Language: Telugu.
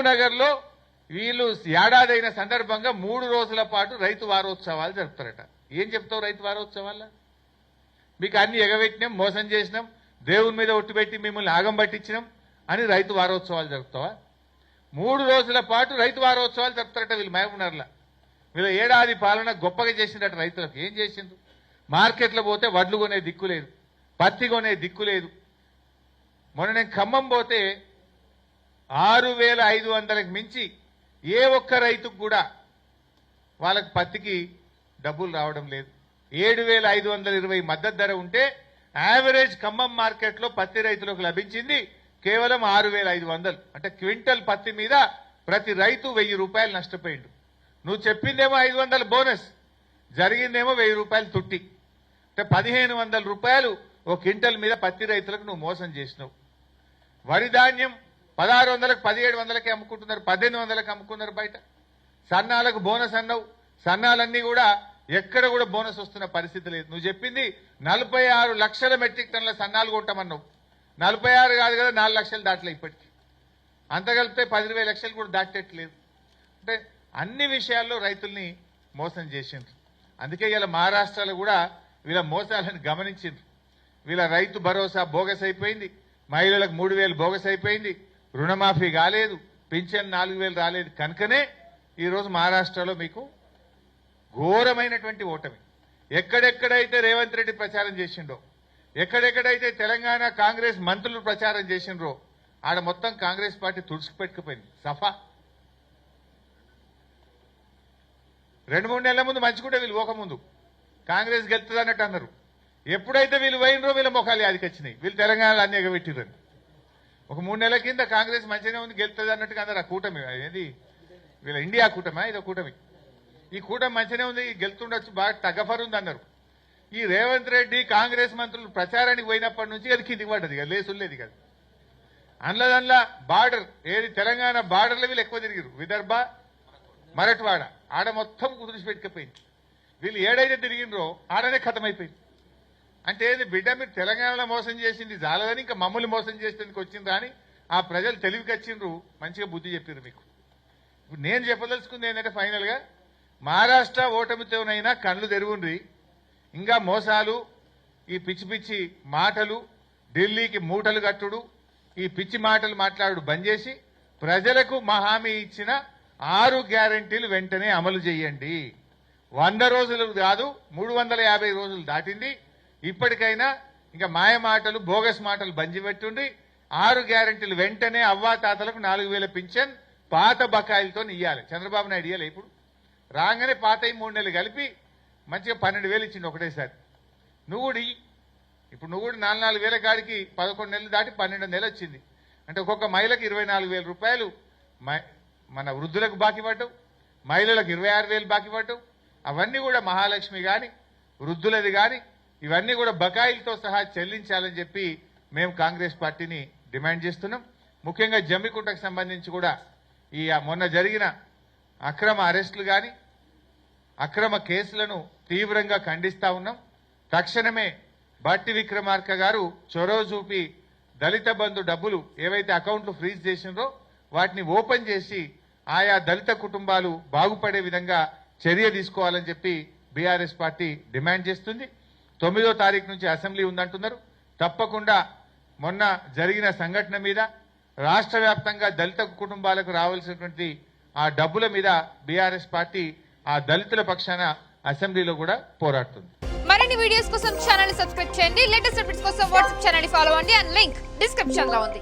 నగర్లో వీళ్ళు ఏడాదైన సందర్భంగా 3 రోజుల పాటు రైతు వారోత్సవాలు జరుపుతారట. ఏం చెప్తావు రైతు వారోత్సవాల? మీకు అన్ని ఎగబెట్టినాం, మోసం చేసినాం, దేవుని మీద ఒట్టు పెట్టి మిమ్మల్ని ఆగం పట్టించినాం అని రైతు వారోత్సవాలు జరుపుతావా? 3 రోజుల పాటు రైతు వారోత్సవాలు జరుపుతారట వీళ్ళు మహబూబ్నగర్లో. వీళ్ళ ఏడాది పాలన గొప్పగా చేసిందట. రైతులకు ఏం చేసిండ్రు? మార్కెట్లో పోతే వడ్లు కొనే దిక్కు లేదు, పత్తి కొనే దిక్కు లేదు. మొన్న నేను ఖమ్మం పోతే 6,500కి మించి ఏ ఒక్క రైతుకు కూడా వాళ్ళకి పత్తికి డబ్బులు రావడం లేదు. 7,520 మద్దతు ధర ఉంటే యావరేజ్ ఖమ్మం మార్కెట్లో పత్తి రైతులకు లభించింది కేవలం 6,500. అంటే క్వింటల్ పత్తి మీద ప్రతి రైతు 1,000 రూపాయలు నష్టపోయిండు. నువ్వు చెప్పిందేమో 500 బోనస్, జరిగిందేమో 1,000 రూపాయలు తుట్టి. అంటే 1,500 రూపాయలు ఓ క్వింటల్ మీద పత్తి రైతులకు నువ్వు మోసం చేసినావు. వరి ధాన్యం 1,600కి 1,700కి అమ్ముకుంటున్నారు, 1,800కి అమ్ముకున్నారు బయట. సన్నాలకు బోనస్ అన్నావు, సన్నాలన్నీ కూడా ఎక్కడ కూడా బోనస్ వస్తున్న పరిస్థితి లేదు. నువ్వు చెప్పింది 46 లక్షల మెట్రిక్ టన్నుల సన్నాలు కొట్టమన్నావు. 46 కాదు కదా, 4 లక్షలు దాటలే ఇప్పటికీ. అంత కలిపితే 10,20 లక్షలు కూడా దాటట్లేదు. అంటే అన్ని విషయాల్లో రైతుల్ని మోసం చేసిండ్రు. అందుకే ఇలా మహారాష్ట్రలో కూడా వీళ్ళ మోసాలను గమనించిండ్రు. వీళ్ళ రైతు భరోసా బోగస్ అయిపోయింది, మహిళలకు 3,000 బోగస్ అయిపోయింది, రుణమాఫీ కాలేదు, పింఛన్ 4,000 రాలేదు. కనుకనే ఈరోజు మహారాష్ట్రలో మీకు ఘోరమైనటువంటి ఓటమి. ఎక్కడెక్కడైతే రేవంత్ రెడ్డి ప్రచారం చేసిండో, ఎక్కడెక్కడైతే తెలంగాణ కాంగ్రెస్ మంత్రులు ప్రచారం చేసిండ్రో ఆడ మొత్తం కాంగ్రెస్ పార్టీ తుడుచుకుపెట్టుకుపోయింది. సఫా 2-3 నెలల ముందు మంచుకుంటే వీళ్ళు పోకముందు కాంగ్రెస్ గెలుతుంది అన్నట్టు అన్నారు. ఎప్పుడైతే వీళ్ళు పోయినరో వీళ్ళ ముఖాలు యాదికొచ్చినాయి. వీళ్ళు తెలంగాణలో అన్ని ఎగబెట్టిరని. ఒక 3 నెలల కింద కాంగ్రెస్ మంచిగానే ఉంది, గెలుతుంది అన్నట్టుగా అన్నారు. ఆ కూటమి ఏది వీళ్ళ ఇండియా కూటమి, ఇదో కూటమి. ఈ కూటమి మంచిగానే ఉంది, గెలుతుండొచ్చు, బాగా తగ్గఫర్ ఉంది అన్నారు. ఈ రేవంత్ రెడ్డి కాంగ్రెస్ మంత్రులు ప్రచారానికి పోయినప్పటి నుంచి అది కిందికి పడ్డది కదా, లేసులేదు కదా. అందులో బార్డర్ ఏది తెలంగాణ బార్డర్లో వీళ్ళు ఎక్కువ తిరిగారు. విదర్భ, మరట్వాడ ఆడ మొత్తం కుదిరిచిపెట్టుకుపోయింది. వీళ్ళు ఏడైతే తిరిగినరో ఆడనే ఖతమైపోయింది. అంటే ఏది బిడ్డ, మీరు తెలంగాణలో మోసం చేసింది చాలదని ఇంకా మమ్మల్ని మోసం చేసేందుకు వచ్చిండ్రా అని ఆ ప్రజలు తెలివికి వచ్చిండ్రు, మంచిగా బుద్ధి చెప్పారు మీకు. ఇప్పుడు నేను చెప్పదలుచుకుంది ఏంటంటే ఫైనల్ గా మహారాష్ట్ర ఓటమితోనైనా కళ్ళు తెరుగుండ్రి. ఇంకా మోసాలు, ఈ పిచ్చి పిచ్చి మాటలు, ఢిల్లీకి మూటలు కట్టుడు, ఈ పిచ్చి మాటలు మాట్లాడు బంద్ చేసి ప్రజలకు మా హామీ ఇచ్చిన 6 గ్యారెంటీలు వెంటనే అమలు చేయండి. 100 రోజులు కాదు, 350 రోజులు దాటింది. ఇప్పటికైనా ఇంకా మాయ మాటలు, బోగస్ మాటలు బంద్ పెట్టుండి 6 గ్యారెంటీలు వెంటనే అవ్వాతాతలకు 4,000 పింఛన్ పాత బకాయిలతో ఇయ్యాలి. చంద్రబాబు నాయుడు ఇయ్యాలి. ఇప్పుడు రాగానే పాత 3 నెలలు కలిపి మంచిగా 12,000 ఇచ్చిండు ఒకటేసారి. నువ్వు కూడా ఇప్పుడు నువ్వు కూడా 4,000 కాడికి 11 నెలలు దాటి 12 నెలలు వచ్చింది. అంటే ఒక్కొక్క మహిళకు 24,000 రూపాయలు మన వృద్ధులకు బాకీ పడ్డావు, మహిళలకు 26,000 బాకీ పడ్డావు. అవన్నీ కూడా మహాలక్ష్మి కానీ వృద్ధులది కానీ ఇవన్నీ కూడా బకాయిలతో సహా చెల్లించాలని చెప్పి మేము కాంగ్రెస్ పార్టీని డిమాండ్ చేస్తున్నాం. ముఖ్యంగా జమ్మికుంటకు సంబంధించి కూడా ఈ మొన్న జరిగిన అక్రమ అరెస్టులు కానీ అక్రమ కేసులను తీవ్రంగా ఖండిస్తా ఉన్నాం. తక్షణమే బట్టి విక్రమార్క గారు చొరవ చూపి దళిత బంధు డబ్బులు ఏవైతే అకౌంట్లు ఫ్రీజ్ చేసిండ్రో వాటిని ఓపెన్ చేసి ఆయా దళిత కుటుంబాలు బాగుపడే విధంగా చర్య తీసుకోవాలని చెప్పి బీఆర్ఎస్ పార్టీ డిమాండ్ చేస్తుంది. 9వ తారీఖు నుంచి అసెంబ్లీ ఉందంటున్నారు. తప్పకుండా మొన్న జరిగిన సంఘటన మీద రాష్ట్ర వ్యాప్తంగా దళిత కుటుంబాలకు రావాల్సినటువంటి ఆ డబ్బుల మీద బీఆర్ఎస్ పార్టీ ఆ దళితుల పక్షాన అసెంబ్లీలో కూడా పోరాడుతుంది. మరిన్ని వీడియోస్ కోసం ఛానల్ ని సబ్స్క్రైబ్ చేయండి. లేటెస్ట్ అప్డేట్స్ కోసం వాట్సాప్ ఛానల్ ని ఫాలో అవ్వండి. అండ్ లింక్ డిస్క్రిప్షన్ లో ఉంది.